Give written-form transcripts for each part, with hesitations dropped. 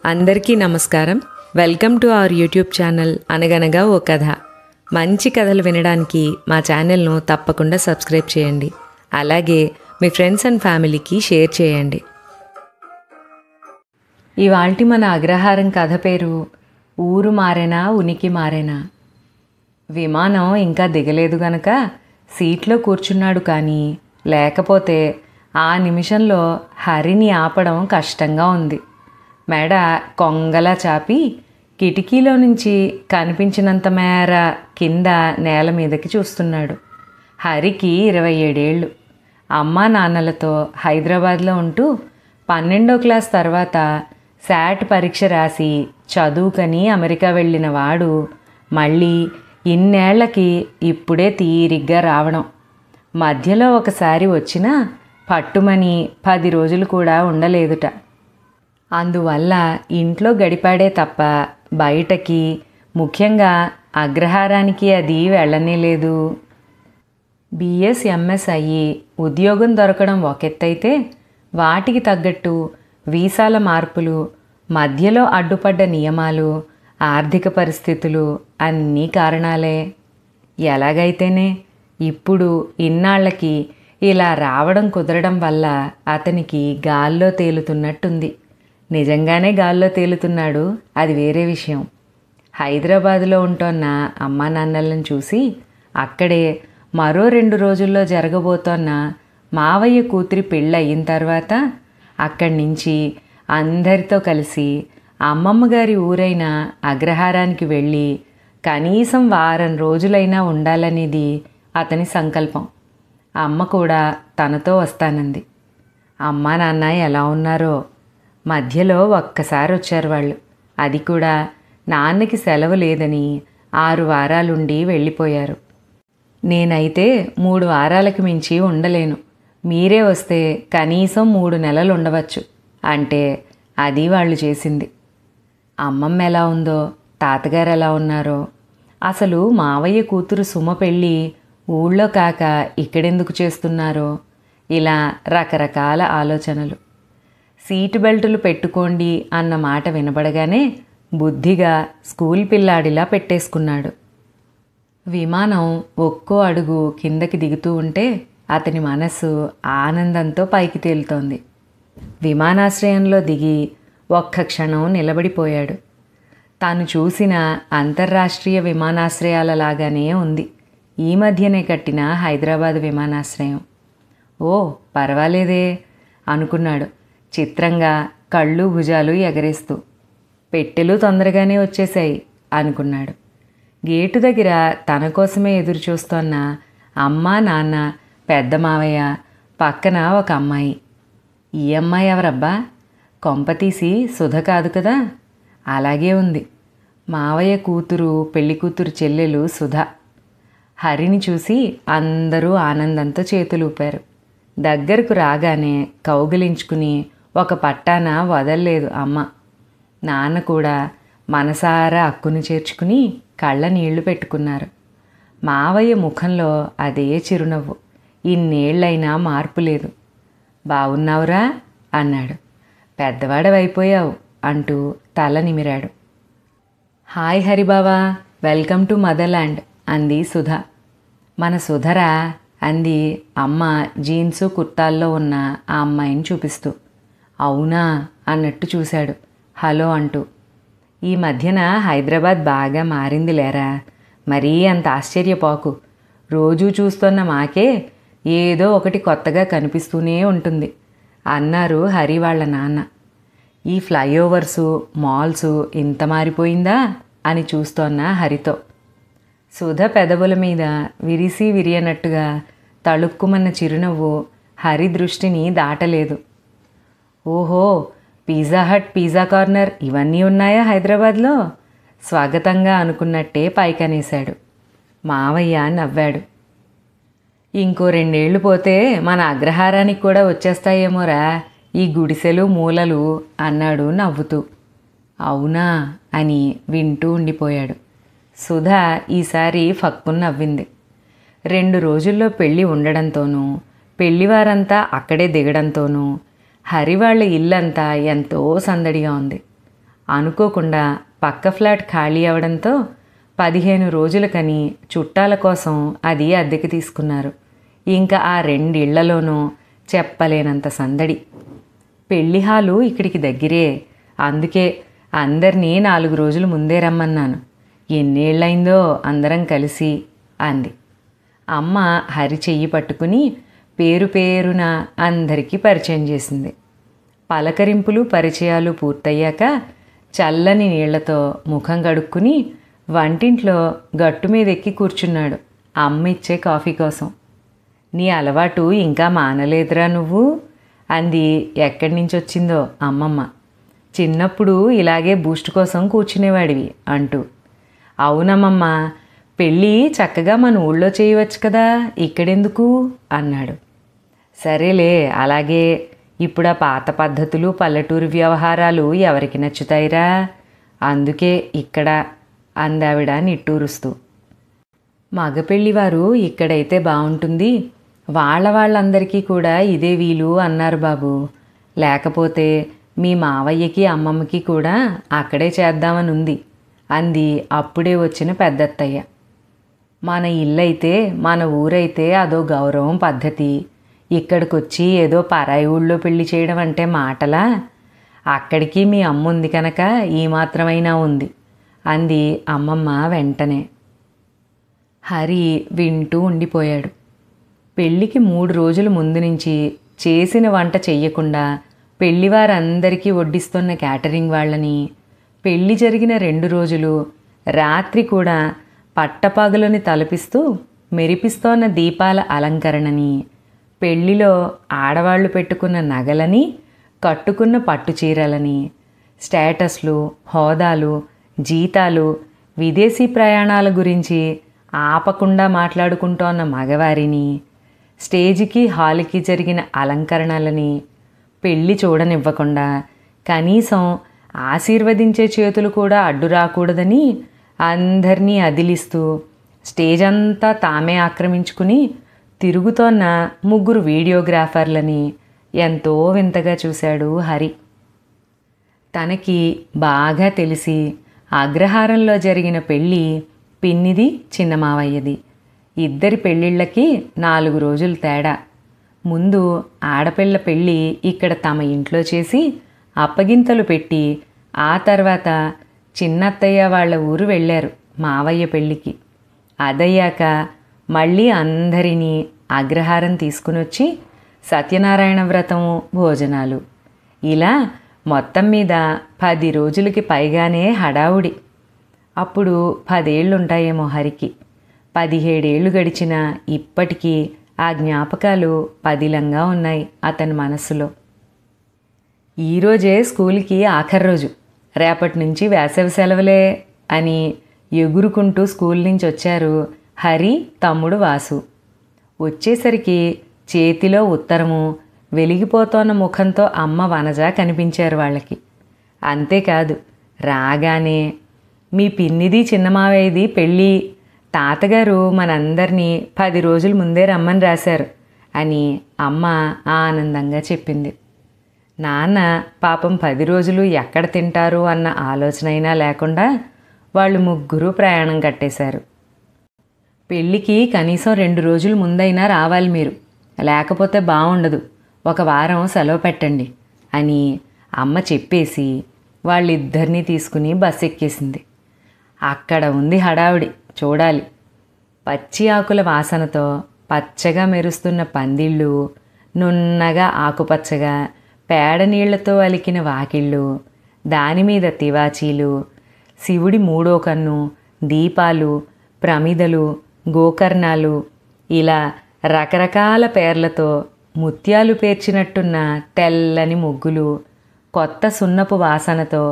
అందరికీ నమస్కారం. Welcome to our YouTube channel అనగనగా ఓ కథ. మంచి కథలు వినడానికి మా ఛానల్ను తప్పకుండా సబ్స్క్రైబ్ చేయండి. అలాగే మీ ఫ్రెండ్స్ అండ్ ఫ్యామిలీకి షేర్ చేయండి. ఇవాల్టి మన అగ్రహారం కథ పేరు ఊరు మారేనా ఉనికి మారేనా. విమానం ఇంకా దిగలేదు గనక సీట్లో కూర్చున్నాడు, కానీ లేకపోతే ఆ నిమిషంలో హరిని ఆపడం కష్టంగా ఉంది. మెడ కొంగలా చాపి కిటికీలో నుంచి కనిపించినంత మేర కింద నేల మీదకి చూస్తున్నాడు. హరికి 27 ఏళ్ళు. అమ్మా నాన్నలతో హైదరాబాద్లో ఉంటూ 12వ క్లాస్ తర్వాత శాట్ పరీక్ష రాసి చదువుకని అమెరికా వెళ్ళిన వాడు మళ్ళీ ఇన్నేళ్లకి ఇప్పుడే తీరిగ్గా రావడం. మధ్యలో ఒకసారి వచ్చినా పట్టుమని 10 రోజులు కూడా ఉండలేదుట. అందువల్ల ఇంట్లో గడిపాడే తప్ప బయటకి, ముఖ్యంగా అగ్రహారానికి అది వెళ్ళనే లేదు. బిఎస్ ఎంఎస్ అయ్యి ఉద్యోగం దొరకడం ఒకెత్తైతే వాటికి తగ్గట్టు వీసాల మార్పులు, మధ్యలో అడ్డుపడ్డ నియమాలు, ఆర్థిక పరిస్థితులు అన్నీ కారణాలే. ఎలాగైతేనే ఇప్పుడు ఇన్నాళ్లకి ఇలా రావడం కుదరడం వల్ల అతనికి గాల్లో తేలుతున్నట్టుంది. నిజంగానే గాల్లో తేలుతున్నాడు, అది వేరే విషయం. హైదరాబాదులో ఉంటున్న అమ్మా నాన్నలను చూసి అక్కడే మరో 2 రోజుల్లో జరగబోతోన్న మావయ్య కూతురి పెళ్ళి అయిన తర్వాత అక్కడి నుంచి అందరితో కలిసి అమ్మమ్మ గారి ఊరైన అగ్రహారానికి వెళ్ళి కనీసం వారం రోజులైనా ఉండాలనేది అతని సంకల్పం. అమ్మ కూడా తనతో వస్తానంది. అమ్మా నాన్న ఎలా ఉన్నారో. మధ్యలో ఒక్కసారి వచ్చారు వాళ్ళు. అది కూడా నాన్నకి సెలవు లేదని 6 వారాలుండి వెళ్ళిపోయారు. నేనైతే 3 వారాలకు మించి ఉండలేను. మీరే వస్తే కనీసం 3 నెలలు ఉండవచ్చు అంటే అది వాళ్ళు చేసింది. అమ్మమ్మ ఎలా ఉందో, తాతగారు ఎలా ఉన్నారో, అసలు మావయ్య కూతురు సుమ పెళ్ళి ఊళ్ళో కాక ఇక్కడెందుకు చేస్తున్నారో, ఇలా రకరకాల ఆలోచనలు. సీటు బెల్టులు పెట్టుకోండి అన్న మాట వినబడగానే బుద్ధిగా స్కూల్ పిల్లాడిలా పెట్టేసుకున్నాడు. విమానం ఒక్కో అడుగు కిందకి దిగుతూ ఉంటే అతని మనస్సు ఆనందంతో పైకి తేలుతోంది. విమానాశ్రయంలో దిగి ఒక్క క్షణం నిలబడిపోయాడు. తాను చూసిన అంతర్రాష్ట్రీయ విమానాశ్రయాలలాగానే ఉంది ఈ మధ్యనే కట్టిన హైదరాబాద్ విమానాశ్రయం. ఓ పర్వాలేదే అనుకున్నాడు చిత్రంగా, కళ్ళు భుజాలు ఎగరేస్తూ. పెట్టెలు తొందరగానే వచ్చేశాయి అనుకున్నాడు. గేటు దగ్గర తన కోసమే ఎదురు చూస్తోన్న అమ్మ, నాన్న, పెద్ద మావయ్య, పక్కన ఒక అమ్మాయి. ఈ అమ్మాయి ఎవరబ్బా? కొంపతీసి సుధ కాదు కదా? అలాగే ఉంది. మావయ్య కూతురు, పెళ్లి కూతురు చెల్లెలు సుధ. హరిని చూసి అందరూ ఆనందంతో చేతులూపారు. దగ్గరకు రాగానే కౌగిలించుకుని ఒక పట్టాన వదల్లేదు అమ్మ. నాన్న కూడా మనసారా అక్కును చేర్చుకుని కళ్ళ నీళ్లు పెట్టుకున్నారు. మావయ్య ముఖంలో అదే చిరునవ్వు. ఇన్నేళ్లైనా మార్పు లేదు. బావున్నావురా అన్నాడు. పెద్దవాడవైపోయావు అంటూ తల నిమిరాడు. హాయ్ హరిబావా, వెల్కమ్ టు మదర్లాండ్ అంది సుధ. మన సుధరా అంది అమ్మ జీన్సు కుర్తాల్లో ఉన్న ఆ అమ్మాయిని చూపిస్తూ. అవునా అన్నట్టు చూశాడు హలో అంటూ. ఈ మధ్యన హైదరాబాద్ బాగా మారింది లేరా, మరీ అంత ఆశ్చర్యపోకు. రోజూ చూస్తున్న మాకే ఏదో ఒకటి కొత్తగా కనిపిస్తూనే ఉంటుంది అన్నారు హరి వాళ్ళ నాన్న. ఈ ఫ్లైఓవర్సు, మాల్సు ఇంత మారిపోయిందా అని చూస్తోన్న హరితో. సుధ పెదవుల మీద విరిసి విరియనట్టుగా తళుక్కుమన్న చిరునవ్వు హరి దృష్టిని దాటలేదు. ఓహో, పిజ్జా హట్, పిజ్జా కార్నర్ ఇవన్నీ ఉన్నాయా హైదరాబాద్లో? స్వాగతంగా అనుకున్నట్టే పైకనేశాడు. మావయ్య నవ్వాడు. ఇంకో 2 ఏళ్ళు పోతే మన అగ్రహారానికి కూడా వచ్చేస్తాయేమోరా ఈ గుడిసెలు మూలలు అన్నాడు నవ్వుతూ. అవునా అని వింటూ ఉండిపోయాడు. సుధ ఈసారి ఫక్కున నవ్వింది. 2 రోజుల్లో పెళ్ళి ఉండడంతోనూ, పెళ్లివారంతా అక్కడే దిగడంతోనూ హరి వాళ్ళ ఇల్లంతా ఎంతో సందడిగా ఉంది. అనుకోకుండా పక్క ఫ్లాట్ ఖాళీ అవడంతో 15 రోజులకని చుట్టాల కోసం అది అద్దెకి తీసుకున్నారు. ఇంకా ఆ 2 ఇళ్లలోనూ చెప్పలేనంత సందడి. పెళ్లి హాలు ఇక్కడికి దగ్గరే, అందుకే అందరినీ 4 రోజులు ముందే రమ్మన్నాను. ఎన్నేళ్లైందో అందరం కలిసి అంది. అమ్మ హరి చెయ్యి పట్టుకుని పేరు పేరున అందరికీ పరిచయం చేసింది. పలకరింపులు పరిచయాలు పూర్తయ్యాక చల్లని నీళ్లతో ముఖం కడుక్కుని వంటింట్లో గట్టు మీద ఎక్కి కూర్చున్నాడు అమ్మ ఇచ్చే కాఫీ కోసం. నీ అలవాటు ఇంకా మానలేదురా నువ్వు అంది ఎక్కడి నుంచి వచ్చిందో అమ్మమ్మ. చిన్నప్పుడు ఇలాగే బూస్ట్ కోసం కూర్చునేవాడివి అంటూ. అవునమ్మమ్మ, పెళ్ళి చక్కగా మన ఊళ్ళో చేయవచ్చు కదా, ఇక్కడెందుకు అన్నాడు. సరేలే అలాగే, ఇప్పుడు ఆ పాత పద్ధతులు పల్లెటూరు వ్యవహారాలు ఎవరికి నచ్చుతాయిరా, అందుకే ఇక్కడ అందావిడ నిట్టూరుస్తూ. మగపెళ్ళివారు ఇక్కడైతే బాగుంటుంది, వాళ్ళందరికీ కూడా ఇదే వీలు అన్నారు బాబు. లేకపోతే మీ మావయ్యకి అమ్మమ్మకి కూడా అక్కడే చేద్దామని ఉంది అంది అప్పుడే వచ్చిన పెద్దత్తయ్య. మన ఇల్లైతే మన ఊరైతే అదో గౌరవం పద్ధతి, ఇక్కడికొచ్చి ఏదో పరాయి ఊళ్ళో పెళ్లి చేయడం అంటే మాటలా? అక్కడికి మీ అమ్మ ఉంది కనుక ఈ మాత్రమైనా ఉంది అంది అమ్మమ్మ వెంటనే. హరి వింటూ ఉండిపోయాడు. పెళ్ళికి 3 రోజుల ముందు నుంచి చేసిన వంట చెయ్యకుండా పెళ్లివారందరికీ వడ్డిస్తున్న క్యాటరింగ్ వాళ్ళని, పెళ్లి జరిగిన 2 రోజులు రాత్రి కూడా పట్టపగలుని తలపిస్తూ మెరిపిస్తోన్న దీపాల అలంకరణని, పెళ్లిలో ఆడవాళ్లు పెట్టుకున్న నగలని, కట్టుకున్న పట్టుచీరలని, స్టేటస్లు, హోదాలు, జీతాలు, విదేశీ ప్రయాణాల గురించి ఆపకుండా మాట్లాడుకుంటోన్న మగవారిని, స్టేజికి హాల్కి జరిగిన అలంకరణలని, పెళ్ళి చూడనివ్వకుండా కనీసం ఆశీర్వదించే చేతులు కూడా అడ్డు రాకూడదని అందరినీ అదిలిస్తూ స్టేజ్ అంతా తామే ఆక్రమించుకుని తిరుగుతోన్న 3 వీడియోగ్రాఫర్లని ఎంతో వింతగా చూశాడు హరి. తనకి బాగా తెలిసి అగ్రహారంలో జరిగిన పెళ్ళి పిన్నిది, చిన్న మావయ్యది. ఇద్దరి పెళ్ళిళ్ళకి 4 రోజులు తేడా. ముందు ఆడపిల్ల పెళ్ళి ఇక్కడ తమ ఇంట్లో చేసి అప్పగింతలు పెట్టి ఆ తర్వాత చిన్నత్తయ్య వాళ్ళ ఊరు వెళ్ళారు మావయ్య పెళ్ళికి. అదయ్యాక మళ్ళీ అందరినీ అగ్రహారం తీసుకునొచ్చి సత్యనారాయణ వ్రతము, భోజనాలు, ఇలా మొత్తం మీద 10 రోజులకి పైగానే హడావుడి. అప్పుడు 10 ఏళ్ళుంటాయేమో హరికి. 17 ఏళ్ళు గడిచినా ఇప్పటికీ ఆ జ్ఞాపకాలు పదిలంగా ఉన్నాయి అతని మనస్సులో. ఈరోజే స్కూల్కి ఆఖరి రోజు, రేపటి నుంచి వేసవి సెలవులే అని ఎగురుకుంటూ స్కూల్ నుంచి వచ్చారు హరి, తమ్ముడు వాసు. వచ్చేసరికి చేతిలో ఉత్తరము, వెలిగిపోతోన్న ముఖంతో అమ్మ వనజ కనిపించారు వాళ్ళకి. అంతేకాదు, రాగానే మీ పిన్నిది, చిన్నమావయ్యది పెళ్ళి, తాతగారు మనందరినీ 10 రోజుల ముందే రమ్మని రాశారు అని అమ్మ ఆనందంగా చెప్పింది. నాన్న పాపం 10 రోజులు ఎక్కడ తింటారు అన్న ఆలోచన అయినా లేకుండా వాళ్ళు 3 ప్రయాణం కట్టేశారు. పెళ్ళికి కనీసం 2 రోజుల ముందైనా రావాలి మీరు, లేకపోతే బాగుండదు, 1 వారం సెలవు పెట్టండి అని అమ్మ చెప్పేసి వాళ్ళిద్దరినీ తీసుకుని బస్సు ఎక్కేసింది. అక్కడ ఉంది హడావుడి, చూడాలి. పచ్చి ఆకుల వాసనతో పచ్చగా మెరుస్తున్న పందిళ్ళు, నున్నగా ఆకుపచ్చగా పేడ నీళ్లతో అలికిన వాకిళ్ళు, దానిమీద తివాచీలు, శివుడి 3వ కన్ను, దీపాలు, ప్రమిదలు, గోకర్ణాలు, ఇలా రకరకాల పేర్లతో ముత్యాలు పేర్చినట్టున్న తెల్లని ముగ్గులు, కొత్త సున్నపు వాసనతో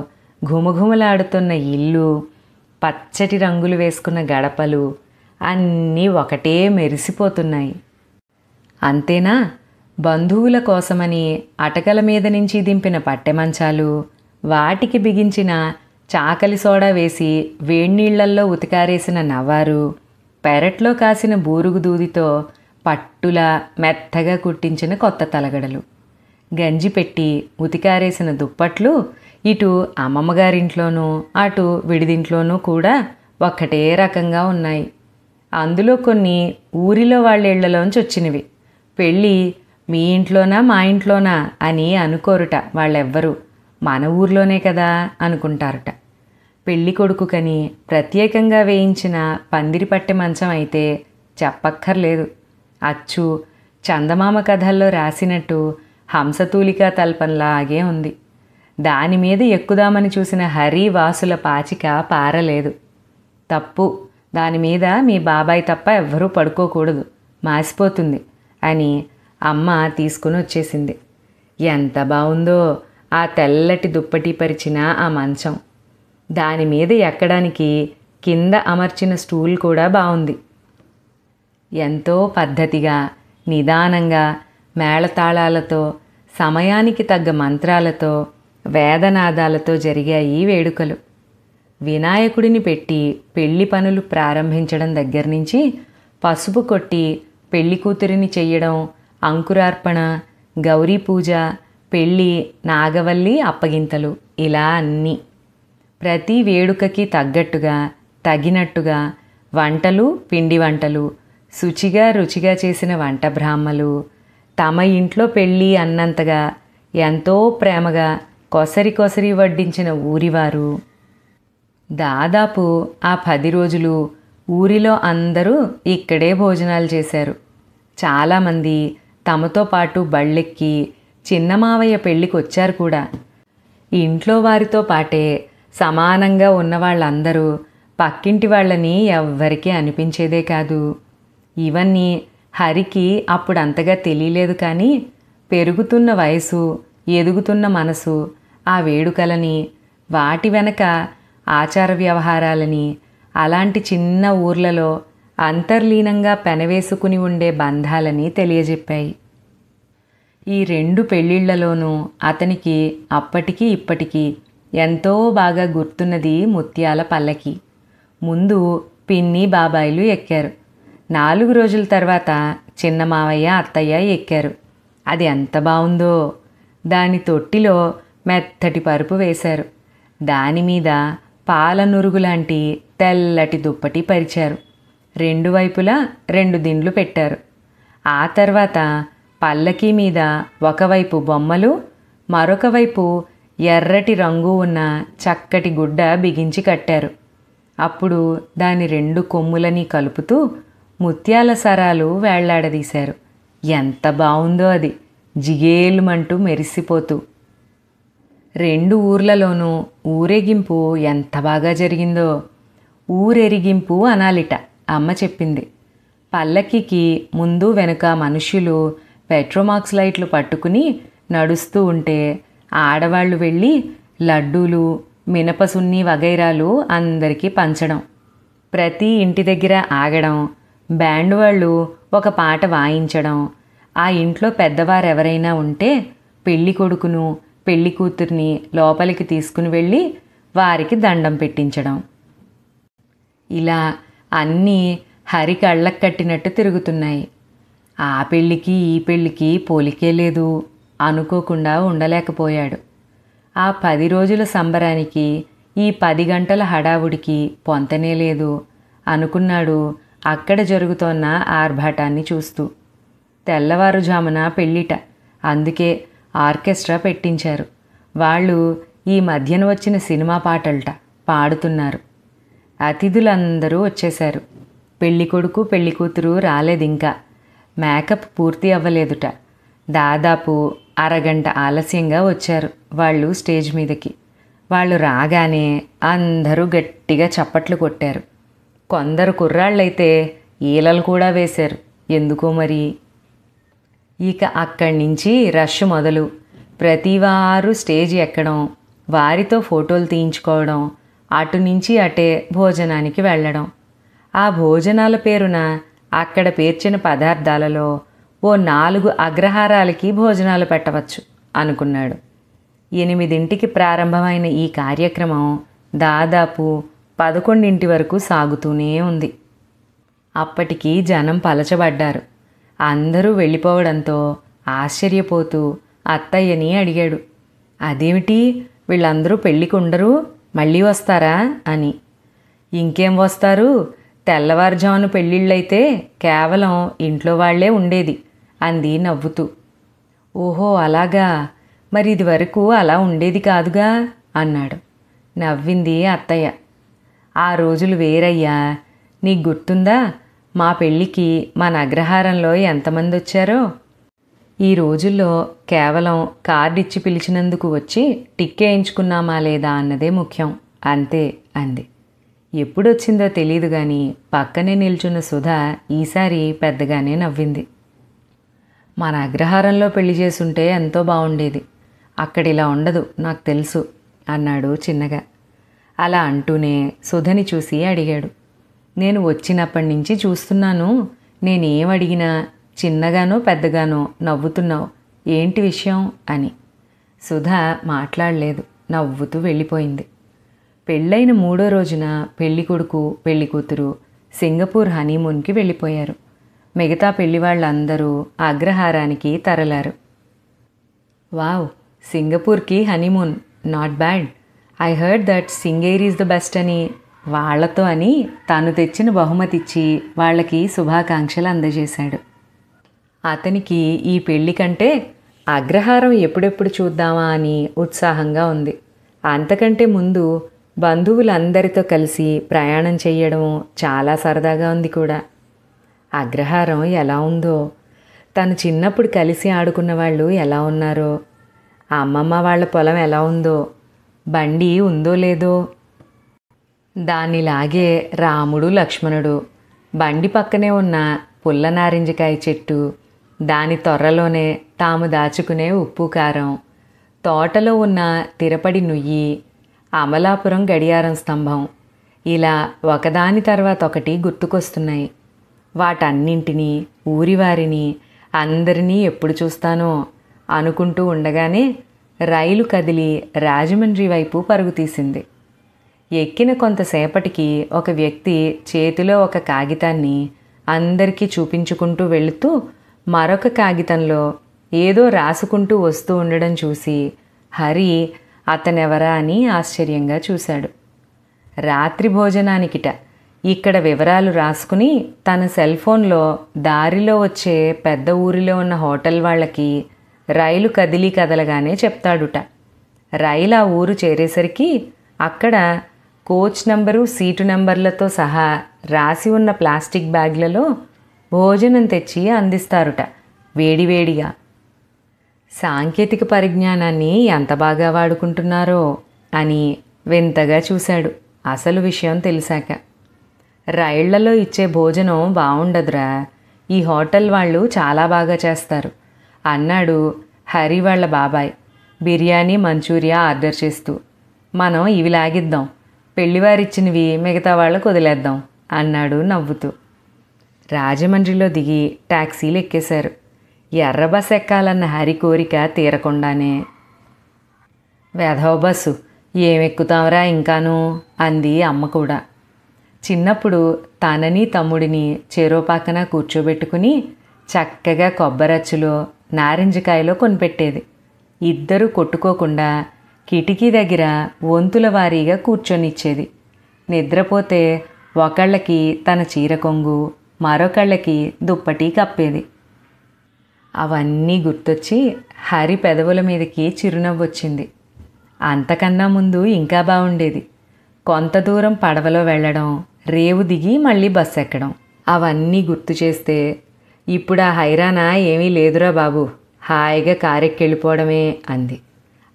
ఘుమఘుమలాడుతున్న ఇల్లు, పచ్చటి రంగులు వేసుకున్న గడపలు అన్నీ ఒకటే మెరిసిపోతున్నాయి. అంతేనా, బంధువుల కోసమని అటకల మీద నుంచి దింపిన పట్టెమంచాలు, వాటికి బిగించిన చాకలి సోడా వేసి వేణీళ్లల్లో ఉతికారేసిన నవ్వారు, పెరట్లో కాసిన బూరుగు దూదితో పట్టులా మెత్తగా కుట్టించిన కొత్త తలగడలు, గంజి పెట్టి ఉతికారేసిన దుప్పట్లు ఇటు అమ్మమ్మగారింట్లోనూ అటు విడిదింట్లోనూ కూడా ఒక్కటే రకంగా ఉన్నాయి. అందులో కొన్ని ఊరిలో వాళ్ళ ఇళ్లలోంచి వచ్చినవి. పెళ్ళి మీ ఇంట్లోనా మా ఇంట్లోనా అని అనుకోరుట వాళ్ళెవ్వరూ. మన ఊర్లోనే కదా అనుకుంటారట. పెళ్లి కొడుకుకని ప్రత్యేకంగా వేయించిన పందిరి పట్టె మంచం అయితే చెప్పక్కర్లేదు. అచ్చు చందమామ కథల్లో రాసినట్టు హంసతూలికా తల్పంలాగే ఉంది. దానిమీద ఎక్కుదామని చూసిన హరి వాసుల పాచిక పారలేదు. తప్పు, దానిమీద మీ బాబాయ్ తప్ప ఎవ్వరూ పడుకోకూడదు, మాసిపోతుంది అని అమ్మ తీసుకుని వచ్చేసింది. ఎంత బావుందో ఆ తెల్లటి దుప్పటి పరిచిన ఆ మంచం. దానిమీద ఎక్కడానికి కింద అమర్చిన స్టూల్ కూడా బాగుంది. ఎంతో పద్ధతిగా నిదానంగా మేళతాళాలతో సమయానికి తగ్గ మంత్రాలతో వేదనాదాలతో జరిగాయి వేడుకలు. వినాయకుడిని పెట్టి పెళ్లి పనులు ప్రారంభించడం దగ్గర నుంచి పసుపు కొట్టి పెళ్లి కూతురిని చెయ్యడం, అంకురార్పణ, గౌరీ పూజ, పెళ్ళి, నాగవల్లి, అప్పగింతలు, ఇలా అన్నీ. ప్రతి వేడుకకి తగ్గట్టుగా తగినట్టుగా వంటలు, పిండి వంటలు, శుచిగా రుచిగా చేసిన వంట బ్రాహ్మలు, తమ ఇంట్లో పెళ్ళి అన్నంతగా ఎంతో ప్రేమగా కొసరి కొసరి వడ్డించిన ఊరివారు. దాదాపు ఆ 10 రోజులు ఊరిలో అందరూ ఇక్కడే భోజనాలు చేశారు. చాలామంది తమతో పాటు బళ్ళెక్కి చిన్నమావయ్య పెళ్ళికి వచ్చారు కూడా. ఇంట్లో వారితో పాటే సమానంగా ఉన్న వాళ్ళందరూ పక్కింటి వాళ్ళని ఎవ్వరికీ అనిపించేదే కాదు. ఇవన్నీ హరికి అప్పుడు అంతగా తెలియలేదు. కానీ పెరుగుతున్న వయసు, ఎదుగుతున్న మనసు ఆ వేడుకలని, వాటి వెనక ఆచార వ్యవహారాలని, అలాంటి చిన్న ఊర్లలో అంతర్లీనంగా పెనవేసుకుని ఉండే బంధాలని తెలియజెప్పాయి. ఈ 2 పెళ్ళిళ్లలోనూ అతనికి అప్పటికీ ఇప్పటికీ ఎంతో బాగా గుర్తున్నది ముత్యాల పల్లకి. ముందు పిన్ని బాబాయిలు ఎక్కారు. 4 రోజుల తర్వాత చిన్న మావయ్య అత్తయ్య ఎక్కారు. అది ఎంత బాగుందో! దాని తొట్టిలో మెత్తటి పరుపు వేశారు. దానిమీద పాల నురుగులాంటి తెల్లటి దుప్పటి పరిచారు. 2 వైపులా 2 దిండ్లు పెట్టారు. ఆ తర్వాత పల్లకీ మీద ఒకవైపు బొమ్మలు, మరొక వైపు ఎర్రటి రంగు ఉన్న చక్కటి గుడ్డ బిగించి కట్టారు. అప్పుడు దాని 2 కొమ్ములని కలుపుతూ ముత్యాల సరాలు వేళ్లాడదీశారు. ఎంత బావుందో అది, జిగేలుమంటూ మెరిసిపోతూ. 2 ఊర్లలోనూ ఊరేగింపు ఎంత బాగా జరిగిందో. ఊరెరిగింపు అనాలిట, అమ్మ చెప్పింది. పల్లకికి ముందు వెనుక మనుష్యులు పెట్రోమాక్స్ లైట్లు పట్టుకుని నడుస్తూ ఉంటే ఆడవాళ్లు వెళ్ళి లడ్డూలు, మినపసున్ని వగైరాలు అందరికీ పంచడం, ప్రతి ఇంటి దగ్గర ఆగడం, బ్యాండ్ వాళ్ళు ఒక పాట వాయించడం, ఆ ఇంట్లో పెద్దవారెవరైనా ఉంటే పెళ్లి కొడుకును పెళ్లి కూతుర్ని లోపలికి తీసుకుని వెళ్ళి వారికి దండం పెట్టించడం. ఇలా అన్నీ హరి కళ్ళకు కట్టినట్టు తిరుగుతున్నాయి. ఆ పెళ్ళికి ఈ పెళ్ళికి పోలికే లేదు. అనుకోకుండా ఉండలేకపోయాడు. ఆ 10 రోజుల సంబరానికి, ఈ 10 గంటల హడావుడికి పొంతనే లేదు అనుకున్నాడు అక్కడ జరుగుతోన్న ఆర్భాటాన్ని చూస్తూ. తెల్లవారుజామున పెళ్ళిట, అందుకే ఆర్కెస్ట్రా పెట్టించారు. వాళ్ళు ఈ మధ్యన వచ్చిన సినిమా పాటలట పాడుతున్నారు. అతిథులందరూ వచ్చేశారు. పెళ్లి కొడుకు పెళ్లి కూతురు రాలేదింకా. మేకప్ పూర్తి అవ్వలేదుట. దాదాపు అరగంట ఆలస్యంగా వచ్చారు వాళ్ళు స్టేజ్ మీదకి. వాళ్ళు రాగానే అందరూ గట్టిగా చప్పట్లు కొట్టారు. కొందరు కుర్రాళ్ళైతే ఈలలు కూడా వేశారు. ఎందుకో మరి. ఇక అక్కడి నుంచి రష్ మొదలు. ప్రతివారు స్టేజ్ ఎక్కడం, వారితో ఫోటోలు తీయించుకోవడం, అటు నుంచి అటే భోజనానికి వెళ్ళడం. ఆ భోజనాల పేరున అక్కడ పేర్చిన పదార్థాలలో ఓ 4 అగ్రహారాలకి భోజనాలు పెట్టవచ్చు అనుకున్నాడు. 8ంటికి ప్రారంభమైన ఈ కార్యక్రమం దాదాపు 11 వరకు సాగుతూనే ఉంది. అప్పటికి జనం పలచబడ్డారు. అందరూ వెళ్ళిపోవడంతో ఆశ్చర్యపోతూ అత్తయ్యని అడిగాడు. అదేమిటి వీళ్ళందరూ పెళ్ళికి ఉండరు, మళ్ళీ వస్తారా అని. ఇంకేం వస్తారు, తెల్లవారుజామున పెళ్ళిళ్ళైతే కేవలం ఇంట్లో వాళ్లే ఉండేది అంది నవ్వుతూ. ఓహో అలాగా, మరి ఇది వరకు అలా ఉండేది కాదుగా అన్నాడు. నవ్వింది అత్తయ్య. ఆ రోజులు వేరయ్యా, నీకు గుర్తుందా మా పెళ్ళికి మన అగ్రహారంలో ఎంతమంది వచ్చారో? ఈ రోజుల్లో కేవలం కార్డు ఇచ్చి పిలిచినందుకు వచ్చి టిక్కేయించుకున్నామా లేదా అన్నదే ముఖ్యం, అంతే అంది. ఎప్పుడొచ్చిందో తెలీదు గాని పక్కనే నిల్చున్న సుధా ఈసారి పెద్దగానే నవ్వింది. మన అగ్రహారంలో పెళ్లి చేసుంటే ఎంతో బాగుండేది, అక్కడిలా ఉండదు నాకు తెలుసు అన్నాడు చిన్నగా. అలా అంటూనే సుధని చూసి అడిగాడు. నేను వచ్చినప్పటి నుంచి చూస్తున్నాను, నేనేం అడిగినా చిన్నగానో పెద్దగానో నవ్వుతున్నావు, ఏంటి విషయం అని. సుధ మాట్లాడలేదు, నవ్వుతూ వెళ్ళిపోయింది. పెళ్ళైన 3వ రోజున పెళ్ళికొడుకు పెళ్ళికూతురు సింగపూర్ హనీమూన్కి వెళ్ళిపోయారు. మిగతా పెళ్లివాళ్ళందరూ అగ్రహారానికి తరలారు. వావ్, సింగపూర్కి honeymoon, not bad. I heard that Singapore is the best అని వాళ్లతో అని తాను తెచ్చిన బహుమతిచ్చి వాళ్ళకి శుభాకాంక్షలు అందజేశాడు. అతనికి ఈ పెళ్లి కంటే అగ్రహారం ఎప్పుడెప్పుడు చూద్దామా అని ఉత్సాహంగా ఉంది. అంతకంటే ముందు బంధువులందరితో కలిసి ప్రయాణం చెయ్యడం చాలా సరదాగా ఉంది కూడా. అగ్రహారం ఎలా ఉందో, తను చిన్నప్పుడు కలిసి ఆడుకున్న వాళ్ళు ఎలా ఉన్నారో, అమ్మమ్మ వాళ్ళ పొలం ఎలా ఉందో, బండి ఉందో లేదో. దానిలాగే రాముడు లక్ష్మణుడు, బండి పక్కనే ఉన్న పుల్ల నారింజకాయ చెట్టు, దాని తొర్రలోనే తాము దాచుకునే ఉప్పు కారం, తోటలో ఉన్న తిరపడి నుయ్యి, అమలాపురం గడియారం స్తంభం, ఇలా ఒకదాని తర్వాత ఒకటి గుర్తుకొస్తున్నాయి. వాటన్నింటినీ, ఊరివారిని, అందరినీ ఎప్పుడు చూస్తానో అనుకుంటూ ఉండగానే రైలు కదిలి రాజమండ్రి వైపు పరుగు తీసింది. ఎక్కిన కొంతసేపటికి ఒక వ్యక్తి చేతిలో ఒక కాగితాన్ని అందరికీ చూపించుకుంటూ వెళుతూ మరొక కాగితంలో ఏదో రాసుకుంటూ వస్తూ ఉండడం చూసి హరి అతనెవరా అని ఆశ్చర్యంగా చూశాడు. రాత్రి భోజనానికిట ఇక్కడ వివరాలు రాసుకుని తన సెల్ ఫోన్లో దారిలో వచ్చే పెద్ద ఊరిలో ఉన్న హోటల్ వాళ్ళకి రైలు కదిలి కదలగానే చెప్తాడుట. రైలు ఆ ఊరు చేరేసరికి అక్కడ కోచ్ నంబరు, సీటు నంబర్లతో సహా రాసి ఉన్న ప్లాస్టిక్ బ్యాగ్లలో భోజనం తెచ్చి అందిస్తారుట వేడివేడిగా. సాంకేతిక పరిజ్ఞానాన్ని ఎంత బాగా వాడుకుంటున్నారో అని వింతగా చూశాడు అసలు విషయం తెలిసాక. రైళ్లలో ఇచ్చే భోజనం బాగుండదురా, ఈ హోటల్ వాళ్ళు చాలా బాగా చేస్తారు అన్నాడు హరి వాళ్ళ బాబాయ్ బిర్యానీ మంచూరియా ఆర్డర్ చేస్తూ. మనం ఇవి లాగిద్దాం, పెళ్లివారిచ్చినవి మిగతా వాళ్ళకు వదిలేద్దాం అన్నాడు నవ్వుతూ. రాజమండ్రిలో దిగి ట్యాక్సీలు ఎక్కేశారు. ఎర్ర బస్ ఎక్కాలన్న హరి కోరిక తీరకుండానే వెధవ బస్సు ఏమెక్కుతాంరా ఇంకాను అంది అమ్మ కూడా. చిన్నప్పుడు తనని తమ్ముడిని చెరోపాకన కూర్చోబెట్టుకుని చక్కగా కొబ్బరచ్చులో నారింజకాయలో కొనిపెట్టేది. ఇద్దరూ కొట్టుకోకుండా కిటికీ దగ్గర వంతుల వారీగా కూర్చొనిచ్చేది. నిద్రపోతే ఒకళ్ళకి తన చీర కొంగు, మరొకళ్ళకి దుప్పటి కప్పేది. అవన్నీ గుర్తొచ్చి హరి పెదవుల మీదకి చిరునవ్వొచ్చింది. అంతకన్నా ముందు ఇంకా బాగుండేది. కొంత దూరం పడవలో వెళ్ళడం, రేవు దిగి మళ్ళీ బస్సు ఎక్కడం, అవన్నీ గుర్తు చేస్తే ఇప్పుడు ఆ హైరానా ఏమీ లేదురా బాబు, హాయిగా కారెక్కెళ్ళిపోవడమే అంది.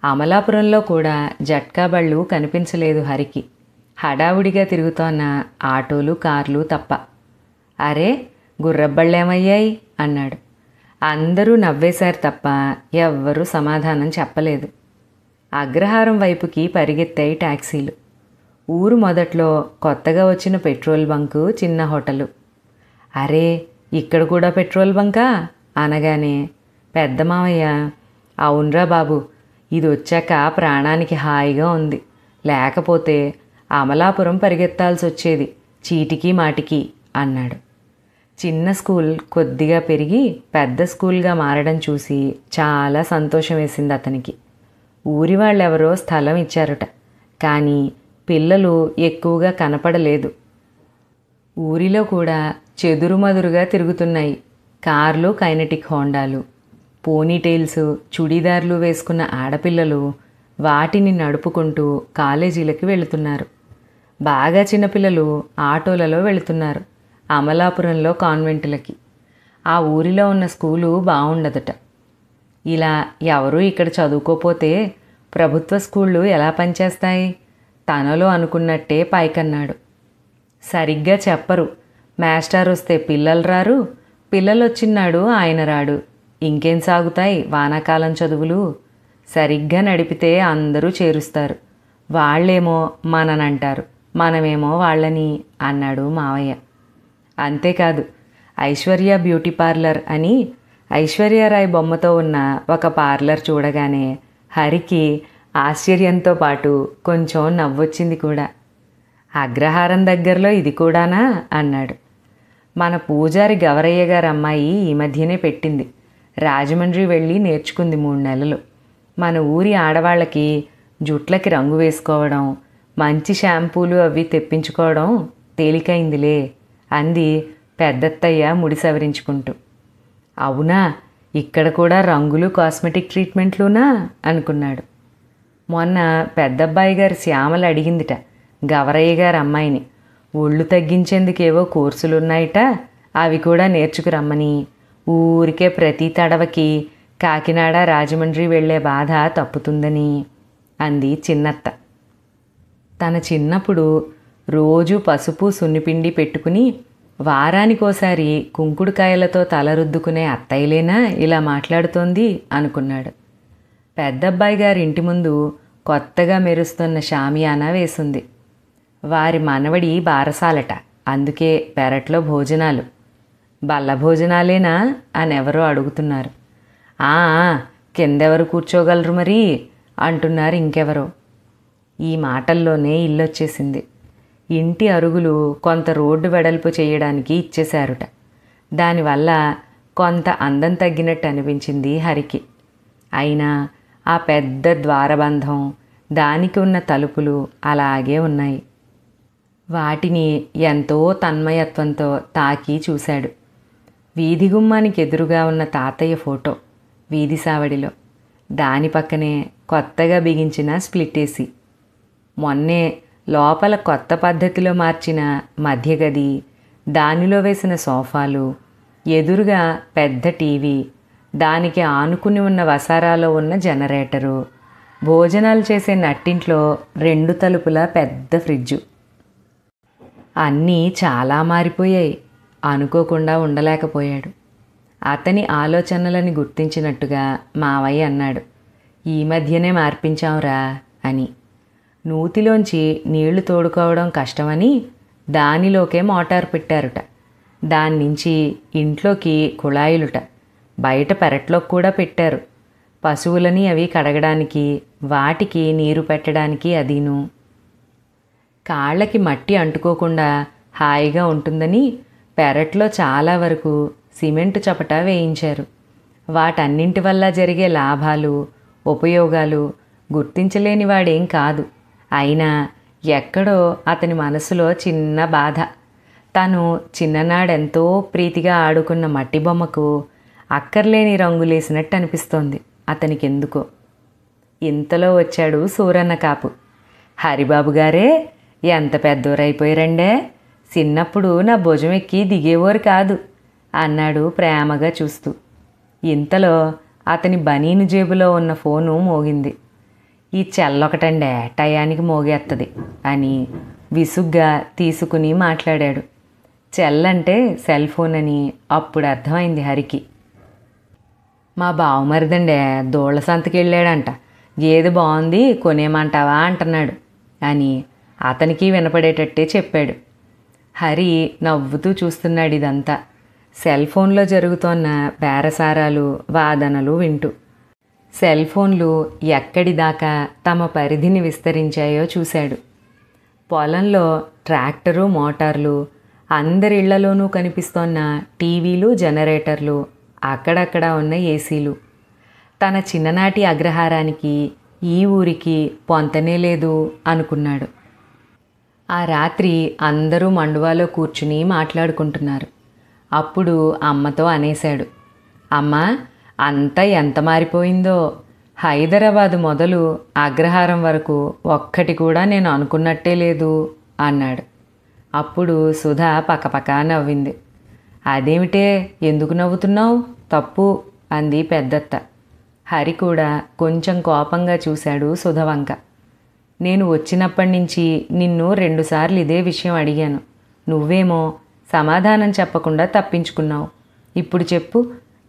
అమలాపురంలో కూడా జట్కా బళ్ళు కనిపించలేదు హరికి. హడావుడిగా తిరుగుతోన్న ఆటోలు, కార్లు తప్ప. అరే గుర్రబళ్ళేమయ్యాయి అన్నాడు. అందరూ నవ్వేశారు తప్ప ఎవ్వరూ సమాధానం చెప్పలేదు. అగ్రహారం వైపుకి పరిగెత్తాయి ట్యాక్సీలు. ఊరు మొదట్లో కొత్తగా వచ్చిన పెట్రోల్ బంకు, చిన్న హోటలు. అరే ఇక్కడ కూడా పెట్రోల్ బంకా అనగానే పెద్ద మావయ్య, అవునరా బాబు, ఇది వచ్చాక ప్రాణానికి హాయిగా ఉంది, లేకపోతే అమలాపురం పరిగెత్తాల్సి వచ్చేది చీటికి మాటికి అన్నాడు. చిన్న స్కూల్ కొద్దిగా పెరిగి పెద్ద స్కూల్గా మారడం చూసి చాలా సంతోషం వేసింది అతనికి. ఊరి వాళ్ళెవరో స్థలం ఇచ్చారుట. కానీ పిల్లలు ఎక్కువగా కనపడలేదు. ఊరిలో కూడా చెదురుమదురుగా తిరుగుతున్నాయి కార్లు, కైనెటిక్ హోండాలు. పోనీటైల్స్, చుడీదార్లు వేసుకున్న ఆడపిల్లలు వాటిని నడుపుకుంటూ కాలేజీలకి వెళుతున్నారు. బాగా చిన్నపిల్లలు ఆటోలలో వెళుతున్నారు అమలాపురంలో కాన్వెంటులకి. ఆ ఊరిలో ఉన్న స్కూలు బాగుండదట. ఇలా ఎవరూ ఇక్కడ చదువుకోపోతే ప్రభుత్వ స్కూళ్ళు ఎలా పనిచేస్తాయి? తనలో అనుకున్నట్టే పైకన్నాడు. సరిగ్గా చెప్పరు. మాస్టర్ వస్తే పిల్లలు రారు, పిల్లలు వచ్చినాడు ఆయన రాడు. ఇంకేం సాగుతాయి వానాకాలం చదువులు? సరిగ్గా నడిపితే అందరూ చేరుస్తారు. వాళ్ళేమో మననంటారు, మనమేమో వాళ్ళని అన్నాడు మావయ్య. అంతేకాదు, ఐశ్వర్య బ్యూటీ పార్లర్ అని ఐశ్వర్యారాయ్ బొమ్మతో ఉన్న ఒక పార్లర్ చూడగానే హరికి ఆశ్చర్యంతో పాటు కొంచెం నవ్వొచ్చింది కూడా. అగ్రహారం దగ్గరలో ఇది కూడానా అన్నాడు. మన పూజారి గవరయ్య గారి అమ్మాయి ఈ మధ్యనే పెట్టింది. రాజమండ్రి వెళ్ళి నేర్చుకుంది 3 నెలలు. మన ఊరి ఆడవాళ్ళకి జుట్లకి రంగు వేసుకోవడం, మంచి షాంపూలు అవి తెప్పించుకోవడం తేలికైందిలే అంది పెద్దత్తయ్య ముడి సవరించుకుంటూ. అవునా, ఇక్కడ కూడా రంగులు, కాస్మెటిక్ ట్రీట్మెంట్లునా అనుకున్నాడు. మొన్న పెద్దబ్బాయి గారి శ్యామలు అడిగిందిట గవరయ్య గారి అమ్మాయిని, ఒళ్ళు తగ్గించేందుకేవో కోర్సులున్నాయిట, అవి కూడా నేర్చుకురమ్మని. ఊరికే ప్రతి తడవకి కాకినాడ, రాజమండ్రి వెళ్లే బాధ తప్పుతుందని అంది చిన్నత్త. తన చిన్నప్పుడు రోజు పసుపు, సున్నిపిండి పెట్టుకుని వారానికోసారి కుంకుడుకాయలతో తలరుద్దుకునే అత్తయ్యలేనా ఇలా మాట్లాడుతోంది అనుకున్నాడు. పెద్దబ్బాయి గారి ఇంటి ముందు కొత్తగా మెరుస్తున్న షామియానా వేసుంది. వారి మనవడి బారసాలట, అందుకే పెరట్లో భోజనాలు. బల్ల భోజనాలేనా అని ఎవరో అడుగుతున్నారు. కిందెవరు కూర్చోగలరు మరి అంటున్నారు ఇంకెవరో. ఈ మాటల్లోనే ఇల్లొచ్చేసింది. ఇంటి అరుగులు కొంత రోడ్డు వెడల్పు చేయడానికి ఇచ్చేశారుట. దానివల్ల కొంత అందం తగ్గినట్టు అనిపించింది హరికి. అయినా ఆ పెద్ద ద్వారబంధం, దానికి ఉన్న తలుపులు అలాగే ఉన్నాయి. వాటిని ఎంతో తన్మయత్వంతో తాకి చూశాడు. వీధి గుమ్మానికి ఎదురుగా ఉన్న తాతయ్య ఫోటో వీధి సావడిలో, దాని పక్కనే కొత్తగా బిగించిన స్ప్లిట్ ఏసీ, మొన్నే లోపల కొత్త పద్ధతిలో మార్చిన మధ్యగది, దానిలో వేసిన సోఫాలు, ఎదురుగా పెద్ద టీవీ, దానికి ఆనుకుని ఉన్న వసారాలో ఉన్న జనరేటరు, భోజనాలు చేసే నట్టింట్లో 2 తలుపుల పెద్ద ఫ్రిడ్జు. అన్నీ చాలా మారిపోయాయి. అనుకోకుండా ఉండలేకపోయాడు. అతని ఆలోచనలని గుర్తించినట్టుగా మావయ్య అన్నాడు, ఈ మధ్యనే మార్పించావురా అని. నూతిలోంచి నీళ్లు తోడుకోవడం కష్టమని దానిలోకే మోటార్ పెట్టారుట. దాన్నించి ఇంట్లోకి కుళాయిలుట. బయట పెరట్లోకి కూడా పెట్టారు. పశువులని అవి కడగడానికి, వాటికి నీరు పెట్టడానికి అదీను. కాళ్ళకి మట్టి అంటుకోకుండా హాయిగా ఉంటుందని పెరట్లో చాలా వరకు సిమెంటు చపట వేయించారు. వాటన్నింటి వల్ల జరిగే లాభాలు, ఉపయోగాలు గుర్తించలేని వాడేం కాదు. అయినా ఎక్కడో అతని మనసులో చిన్న బాధ. తను చిన్ననాడెంతో ప్రీతిగా ఆడుకున్న మట్టి బొమ్మకు అక్కర్లేని రంగులేసినట్టు అనిపిస్తోంది అతనికెందుకో. ఇంతలో వచ్చాడు సూరన్న కాపు. హరిబాబు గారే, ఎంత పెద్దోరైపోయారండే, చిన్నప్పుడు నా భుజం ఎక్కి దిగేవారు కాదు అన్నాడు ప్రేమగా చూస్తూ. ఇంతలో అతని బనీను జేబులో ఉన్న ఫోను మోగింది. ఈ చెల్లొకటండే టయానికి మోగేస్తుంది అని విసుగ్గా తీసుకుని మాట్లాడాడు. చెల్లంటే సెల్ ఫోన్ అని అప్పుడు అర్థమైంది హరికి. మా బావమరిదండే దోళ్ల సంతకి వెళ్ళాడంట, గేదె బాగుంది కొనేమంటావా అంటున్నాడు అని అతనికి వినపడేటట్టే చెప్పాడు. హరి నవ్వుతూ చూస్తున్నాడు ఇదంతా, సెల్ ఫోన్లో జరుగుతోన్న బేరసారాలు, వాదనలు వింటూ. సెల్ ఫోన్లు ఎక్కడి దాకా తమ పరిధిని విస్తరించాయో చూశాడు. పొలంలో ట్రాక్టరు, మోటార్లు, అందరిళ్లలోనూ కనిపిస్తోన్న టీవీలు, జనరేటర్లు, అక్కడక్కడ ఉన్న ఏసీలు. తన చిన్ననాటి అగ్రహారానికి ఈ ఊరికి పొంతనే లేదు అనుకున్నాడు. ఆ రాత్రి అందరూ మండువాలో కూర్చుని మాట్లాడుకుంటున్నారు. అప్పుడు అమ్మతో అనేశాడు, అమ్మా, అంతా ఎంత మారిపోయిందో. హైదరాబాదు మొదలు అగ్రహారం వరకు ఒక్కటి కూడా నేను అనుకున్నట్టే లేదు అన్నాడు. అప్పుడు సుధా పకపకా నవ్వింది. అదేమిటే, ఎందుకు నవ్వుతున్నావు? తప్పు అంది పెద్దత్త. హరి కూడా కొంచెం కోపంగా చూశాడు సుధ వంక. నేను వచ్చినప్పటి నుంచి నిన్ను 2 సార్లు ఇదే విషయం అడిగాను. నువ్వేమో సమాధానం చెప్పకుండా తప్పించుకున్నావు. ఇప్పుడు చెప్పు,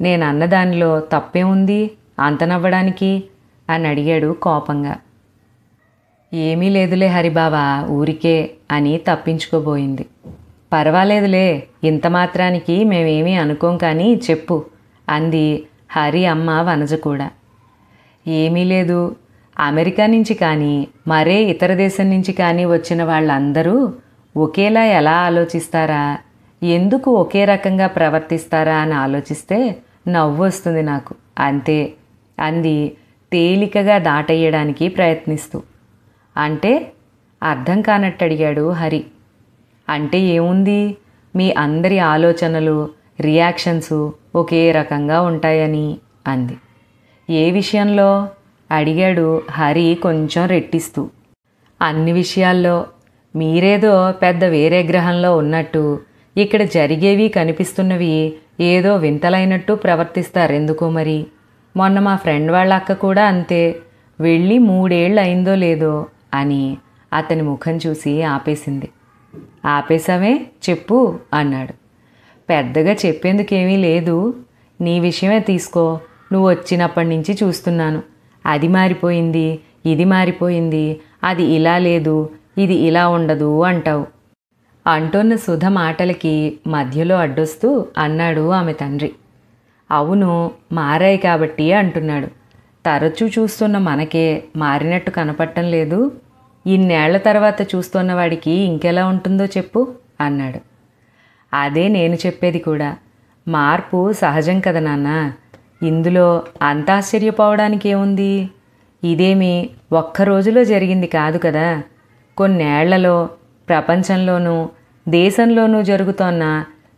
నేను అన్నదానిలో తప్పే ఉంది అంత నవ్వడానికి అని అడిగాడు కోపంగా. ఏమీ లేదులే హరిబావా, ఊరికే అని తప్పించుకోబోయింది. పర్వాలేదులే, ఇంత మాత్రానికి మేమేమీ అనుకోం కానీ చెప్పు అంది హరి అమ్మ వనజ కూడా. ఏమీ లేదు, అమెరికా నుంచి కానీ మరే ఇతర దేశం నుంచి కానీ వచ్చిన వాళ్ళందరూ ఒకేలా ఎలా ఆలోచిస్తారా, ఎందుకు ఒకే రకంగా ప్రవర్తిస్తారా అని ఆలోచిస్తే నవ్వు వస్తుంది నాకు, అంతే అంది తేలికగా దాటేయడానికి ప్రయత్నిస్తూ. అంటే అర్థం కానట్టు అడిగాడు హరి. అంటే ఏముంది, మీ అందరి ఆలోచనలు రియాక్షన్స్ ఒకే రకంగా ఉంటాయని అంది. ఏ విషయంలో అడిగాడు హరి కొంచెం రెట్టిస్తూ. అన్ని విషయాల్లో. మీరేదో పెద్ద వేరే గ్రహంలో ఉన్నట్టు, ఇక్కడ జరిగేవి కనిపిస్తున్నవి ఏదో వింతలైనట్టు ప్రవర్తిస్తారెందుకో మరి. మొన్న మా ఫ్రెండ్ వాళ్ళ అక్క కూడా అంతే, వెళ్ళి 3 ఏళ్ళు అయిందో లేదో అని అతని ముఖం చూసి ఆపేసింది. ఆపేసావే, చెప్పు అన్నాడు. పెద్దగా చెప్పేందుకేమీ లేదు, నీ విషయమే తీసుకో. నువ్వు వచ్చినప్పటి నుంచి చూస్తున్నాను. అది మారిపోయింది, ఇది మారిపోయింది, అది ఇలా లేదు, ఇది ఇలా ఉండదు అంటావు. అంటున్న సుధ మాటలకి మధ్యలో అడ్డొస్తూ అన్నాడు ఆమె తండ్రి. అవును, మారాయి కాబట్టి అంటున్నాడు. తరచూ చూస్తున్న మనకే మారినట్టు కనపడటం లేదు. ఇన్నేళ్ల తర్వాత చూస్తున్న వాడికి ఇంకెలా ఉంటుందో చెప్పు అన్నాడు. అదే నేను చెప్పేది కూడా. మార్పు సహజం కదా నాన్న, ఇందులో అంత ఆశ్చర్యపోవడానికి ఏముంది? ఇదేమీ ఒక్క రోజులో జరిగింది కాదు కదా. కొన్నేళ్లలో ప్రపంచంలోనూ దేశంలోనూ జరుగుతోన్న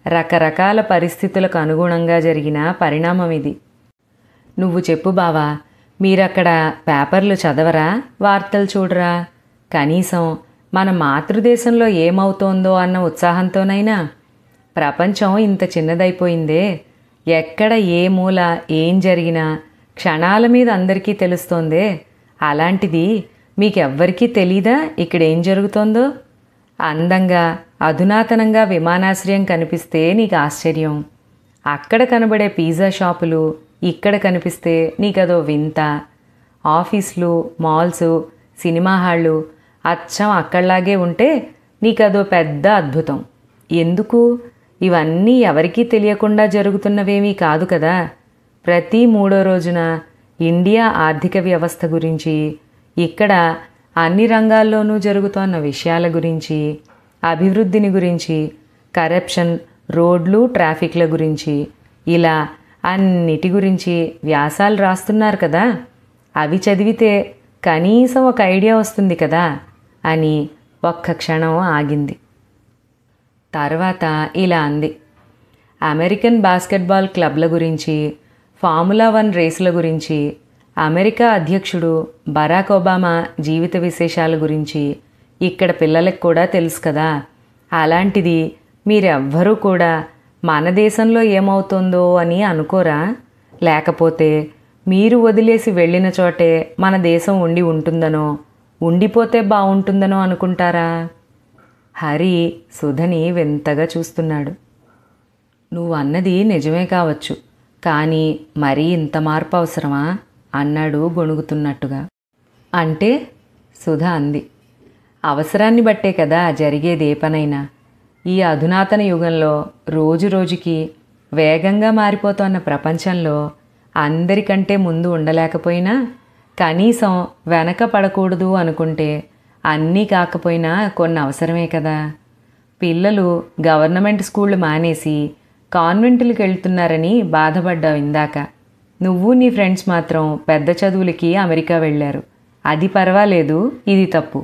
రకరకాల పరిస్థితులకు అనుగుణంగా జరిగిన పరిణామం ఇది. నువ్వు చెప్పు బావా, మీరక్కడ పేపర్లు చదవరా, వార్తలు చూడరా? కనీసం మన మాతృదేశంలో ఏమవుతోందో అన్న ఉత్సాహంతోనైనా. ప్రపంచం ఇంత చిన్నదైపోయిందే, ఎక్కడ ఏ మూల ఏం జరిగినా క్షణాల మీద అందరికీ తెలుస్తోందే. అలాంటిది మీకెవ్వరికీ తెలీదా ఇక్కడేం జరుగుతోందో? అందంగా అధునాతనంగా విమానాశ్రయం కనిపిస్తే నీకు ఆశ్చర్యం. అక్కడ కనబడే పిజ్జా షాపులు ఇక్కడ కనిపిస్తే నీకదో వింత. ఆఫీసులు, మాల్సు, సినిమా హాళ్ళు అచ్చం అక్కడలాగే ఉంటే నీకదో పెద్ద అద్భుతం. ఎందుకు? ఇవన్నీ ఎవరికీ తెలియకుండా జరుగుతున్నవేమీ కాదు కదా. ప్రతి 3వ రోజున ఇండియా ఆర్థిక వ్యవస్థ గురించి, ఇక్కడ అన్ని రంగాల్లోనూ జరుగుతున్న విషయాల గురించి, అభివృద్ధిని గురించి, కరప్షన్, రోడ్లు, ట్రాఫిక్ల గురించి, ఇలా అన్నిటి గురించి వ్యాసాలు రాస్తున్నారు కదా. అవి చదివితే కనీసం ఒక ఐడియా వస్తుంది కదా అని ఒక్క క్షణం ఆగింది. తర్వాత ఇలా అంది. అమెరికన్ బాస్కెట్బాల్ క్లబ్ల గురించి, ఫార్ములా 1 రేసుల గురించి, అమెరికా అధ్యక్షుడు బరాక్ ఒబామా జీవిత విశేషాల గురించి ఇక్కడ పిల్లలకు కూడా తెలుసు కదా. అలాంటిది మీరెవ్వరూ కూడా మన దేశంలో ఏమవుతుందో అని అనుకోరా? లేకపోతే మీరు వదిలేసి వెళ్ళిన చోటే మన దేశం ఉండి ఉంటుందనో, ఉండిపోతే బాగుంటుందనో అనుకుంటారా? హరి సుధని వింతగా చూస్తున్నాడు. నువ్వు అన్నది నిజమే కావచ్చు, కానీ మరీ ఇంత మార్పు అవసరమా అన్నాడు గొణుగుతున్నట్టుగా. అంటే సుధ అంది. అవసరాన్ని బట్టే కదా జరిగేది ఏ పనైనా. ఈ అధునాతన యుగంలో రోజు రోజుకి వేగంగా మారిపోతున్న ప్రపంచంలో అందరికంటే ముందు ఉండలేకపోయినా కనీసం వెనక పడకూడదు అనుకుంటే అన్నీ కాకపోయినా కొన్ని అవసరమే కదా. పిల్లలు గవర్నమెంట్ స్కూళ్ళు మానేసి కాన్వెంటులకు వెళ్తున్నారని బాధపడ్డావు ఇందాక. నువ్వు నీ ఫ్రెండ్స్ మాత్రం పెద్ద చదువులకి అమెరికా వెళ్ళారు. అది పర్వాలేదు, ఇది తప్పు.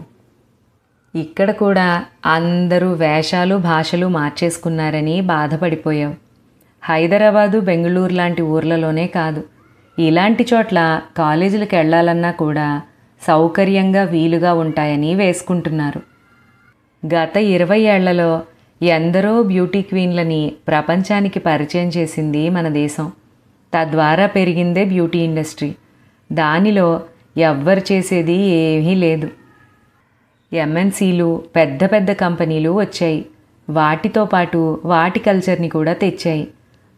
ఇక్కడ కూడా అందరూ వేషాలు భాషలు మార్చేసుకున్నారని బాధపడిపోయావు. హైదరాబాదు బెంగళూరు లాంటి ఊర్లలోనే కాదు, ఇలాంటి చోట్ల కాలేజీలకు వెళ్ళాలన్నా కూడా సౌకర్యంగా వీలుగా ఉంటాయని వేసుకుంటున్నారు. గత 20 ఏళ్లలో ఎందరో బ్యూటీ క్వీన్లని ప్రపంచానికి పరిచయం చేసింది మన దేశం. తద్వారా పెరిగిందే బ్యూటీ ఇండస్ట్రీ. దానిలో ఎవ్వరు చేసేది ఏమీ లేదు. ఎంఎన్సీలు, పెద్ద పెద్ద కంపెనీలు వచ్చాయి. వాటితో పాటు వాటి కల్చర్ని కూడా తెచ్చాయి.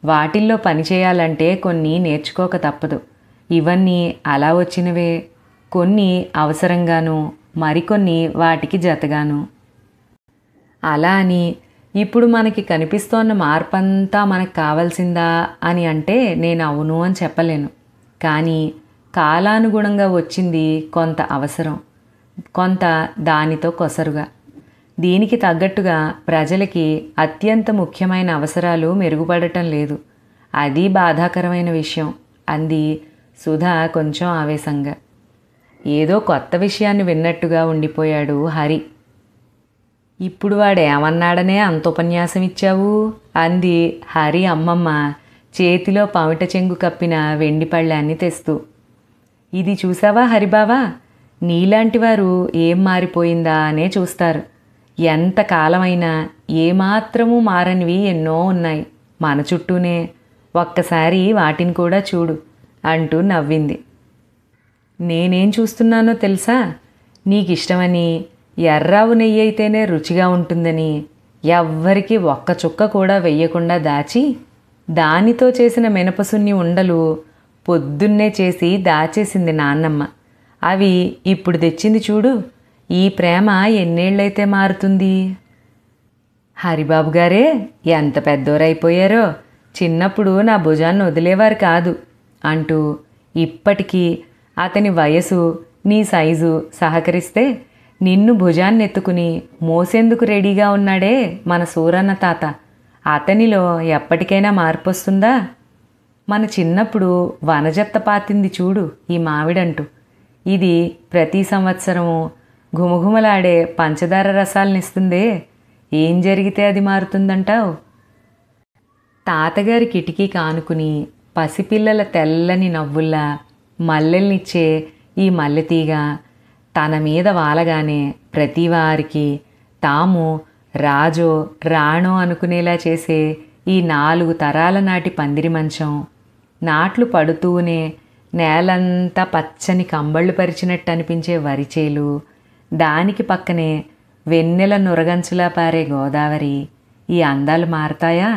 వాటిల్లో పనిచేయాలంటే కొన్ని నేర్చుకోక తప్పదు. ఇవన్నీ అలా వచ్చినవే. కొన్ని అవసరంగాను, మరికొన్ని వాటికి జతగాను. అలా అని ఇప్పుడు మనకి కనిపిస్తోన్న మార్పంతా మనకు కావాల్సిందా అని అంటే నేను అవును అని చెప్పలేను. కానీ కాలానుగుణంగా వచ్చింది కొంత అవసరం, కొంత దానితో కొసరుగా. దీనికి తగ్గట్టుగా ప్రజలకి అత్యంత ముఖ్యమైన అవసరాలు మెరుగుపడటం లేదు. అది బాధాకరమైన విషయం అంది సుధా కొంచెం ఆవేశంగా. ఏదో కొత్త విషయాన్ని విన్నట్టుగా ఉండిపోయాడు హరి. ఇప్పుడు వాడేమన్నాడనే అంత ఉపన్యాసం ఇచ్చావు అంది హరి అమ్మమ్మ చేతిలో పమిట చెంగు కప్పిన వెండి పళ్ళాన్ని తెస్తూ. ఇది చూసావా హరిబావా, నీలాంటి వారు ఏం మారిపోయిందా అనే చూస్తారు. ఎంత కాలమైనా ఏమాత్రమూ మారనివి ఎన్నో ఉన్నాయి మన చుట్టూనే. ఒక్కసారి వాటిని కూడా చూడు అంటూ నవ్వింది. నేనేం చూస్తున్నానో తెలుసా? నీకిష్టమని, ఎర్రావు నెయ్యి అయితేనే రుచిగా ఉంటుందని ఎవ్వరికి ఒక్క చుక్క కూడా వెయ్యకుండా దాచి దానితో చేసిన మినపసున్ని ఉండలు పొద్దున్నే చేసి దాచేసింది నాన్నమ్మ. అవి ఇప్పుడు తెచ్చింది చూడు. ఈ ప్రేమ ఎన్నేళ్ళైతే మారుతుంది? హరిబాబు గారే ఎంత పెద్దోరైపోయారో, చిన్నప్పుడు నా భుజాన్ని వదిలేవారు కాదు అంటూ ఇప్పటికీ అతని వయసు, నీ సైజు సహకరిస్తే నిన్ను భుజాన్నెత్తుకుని మోసేందుకు రెడీగా ఉన్నాడే మన సూరన్న తాత. అతనిలో ఎప్పటికైనా మార్పు వస్తుందా? మన చిన్నప్పుడు వనజత్త పాతింది చూడు ఈ మావిడంటూ. ఇది ప్రతి సంవత్సరము ఘుమఘుమలాడే పంచదార రసాలనిస్తుందే. ఏం జరిగితే అది మారుతుందంటావు? తాతగారి కిటికీ కానుకుని పసిపిల్లల తెల్లని నవ్వుల్లా మల్లెల్నిచ్చే ఈ మల్లెతీగ తన మీద వాలగానే ప్రతివారికి తాము రాజో రాణో అనుకునేలా చేసే ఈ 4 తరాల నాటి పందిరి మంచం, నాట్లు పడుతూనే నేలంతా పచ్చని కంబళ్ళు పరిచినట్టు అనిపించే వరిచేలు, దానికి పక్కనే వెన్నెల నురగంచులా పారే గోదావరి, ఈ అందాలు మారతాయా?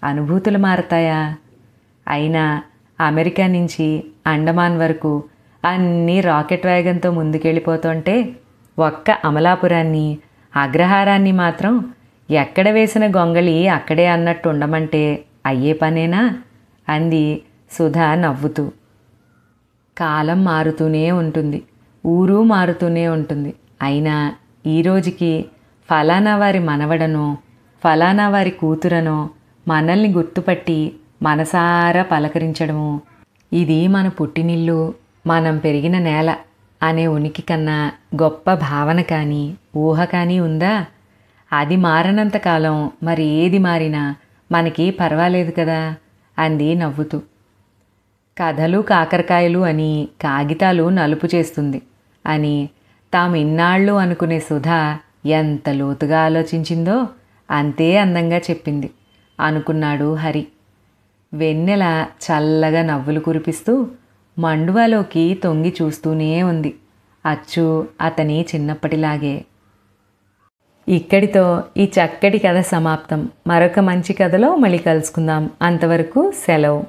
అనుభూతులు మారతాయా? అయినా అమెరికా నుంచి అండమాన్ వరకు అన్నీ రాకెట్ వేగంతో ముందుకెళ్ళిపోతుంటే ఒక్క అమలాపురాన్ని, అగ్రహారాన్ని మాత్రం ఎక్కడ వేసిన గొంగళి అక్కడే అన్నట్టు ఉండమంటే అయ్యే పనేనా అంది సుధా నవ్వుతూ. కాలం మారుతూనే ఉంటుంది, ఊరు మారుతూనే ఉంటుంది. అయినా ఈరోజుకి ఫలానా వారి మనవడనో ఫలానా వారి కూతురనో మనల్ని గుర్తుపట్టి మనసారా పలకరించడము, ఇది మన పుట్టినిల్లు, మనం పెరిగిన నేల అనే ఉనికి కన్నా గొప్ప భావన కానీ ఊహ కానీ ఉందా? అది మారనంతకాలం మరి ఏది మారినా మనకి పర్వాలేదు కదా అంది నవ్వుతూ. కథలు కాకరకాయలు అని కాగితాలు నలుపు చేస్తుంది అని తాము ఇన్నాళ్ళు అనుకునే సుధా ఎంత లోతుగా ఆలోచించిందో అంతే అందంగా చెప్పింది అనుకున్నాడు హరి. వెన్నెల చల్లగా నవ్వులు కురిపిస్తూ మండువాలోకి తొంగి చూస్తూనే ఉంది, అచ్చు అతని చిన్నప్పటిలాగే. ఇక్కడితో ఈ చక్కటి కథ సమాప్తం. మరొక మంచి కథలో మళ్ళీ కలుసుకుందాం. అంతవరకు సెలవు.